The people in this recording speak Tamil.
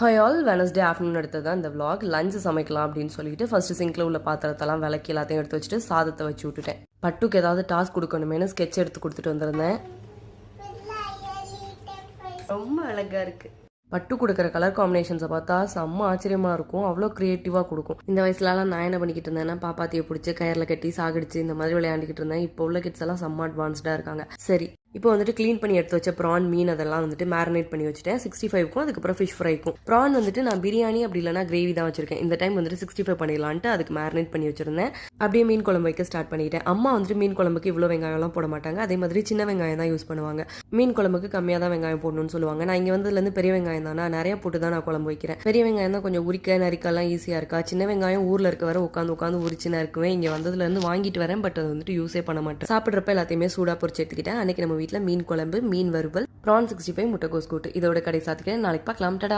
ஹாய் ஆல் வெனஸ்டே ஆஃப்டர்நூன் எடுத்தது தான் இந்த vlog. லஞ்சு சமைக்கலாம் அப்படின்னு சொல்லிட்டு ஃபர்ஸ்ட் சிங்கில் உள்ள பாத்திரத்தெல்லாம் விளக்கி எல்லாத்தையும் எடுத்து வச்சுட்டு சாதத்தை வச்சு விட்டுட்டேன். பட்டுக்கு ஏதாவது டாஸ்க் கொடுக்கணுமேனு ஸ்கெட்ச் எடுத்து கொடுத்துட்டு வந்திருந்தேன். ரொம்ப அழகா இருக்கு. பட்டு கொடுக்குற கலர் காம்பினேஷன்ஸை பார்த்தா செம்ம ஆச்சரியமாக இருக்கும். அவ்வளோ க்ரியேட்டிவாக கொடுக்கும். இந்த வயசுலலாம் நான் என்ன பண்ணிக்கிட்டு இருந்தேன்னா பாப்பாத்தியை பிடிச்சி கயரில் கட்டி சாகடிச்சு இந்த மாதிரி விளையாண்டுக்கிட்டு இருந்தேன். இப்போ உள்ள கிட்ஸ் எல்லாம் செம்ம அட்வான்ஸ்டாக இருக்காங்க. சரி, இப்போ வந்துட்டு க்ளீன் பண்ணி எடுத்து வச்ச ப்ரான் மீன் அதெல்லாம் வந்துட்டு மேரினேட் பண்ணி வச்சுட்டேன். 65க்கும் அதுக்கப்புறம் ஃபிஷ் ஃப்ரைக்கும். ப்ரான் வந்துட்டு நான் பிரியாணி அப்படி இல்லைனா கிரேவி தான் வச்சிருக்கேன். இந்த டைம் வந்துட்டு 65 பண்ணிடலான்ட்டு அதுக்கு மேரினேட் பண்ணி வச்சிருந்தேன். அப்படியே மீன் குழம்பு வைக்க ஸ்டார்ட் பண்ணிட்டேன். அம்மா வந்துட்டு மீன் குழம்புக்கு இவ்வளோ வெங்காயம்லாம் போட மாட்டாங்க. அதே மாதிரி சின்ன வெங்காயம் தான் யூஸ் பண்ணுவாங்க. மீன் குழம்புக்கு கம்மியாக தான் வெங்காயம் போடணும்னு சொல்லுவாங்க. நான் இங்கே வந்ததுலேருந்து பெரிய வெங்காயம் தானே நிறைய போட்டு தான் நான் குழம்பு வைக்கிறேன். பெரிய வெங்காயம் தான் கொஞ்சம் உரிக்க நரிக்கலாம் ஈஸியாக இருக்கா. சின்ன வெங்காயம் ஊரில் இருக்க வர உட்காந்து உரிச்சு நறுக்குவேன். இங்கே வந்ததுலேருந்து வாங்கிட்டு வரேன். பட் அது வந்துட்டு யூஸே பண்ண மாட்டேன். சாப்பிட்றப்ப எல்லாத்தையுமே சூடாக பொரிச்சு எடுத்துக்கிட்டேன். அன்னைக்கு நம்ம வீட்டில் மீன் குழம்பு, மீன் வறுவல், ப்ரான் 65, முட்டைகோஸ் கூட்டு இதோட கடை சாத்திக்கிறேன். நாளைக்கு பார்க்கலாம். டடா.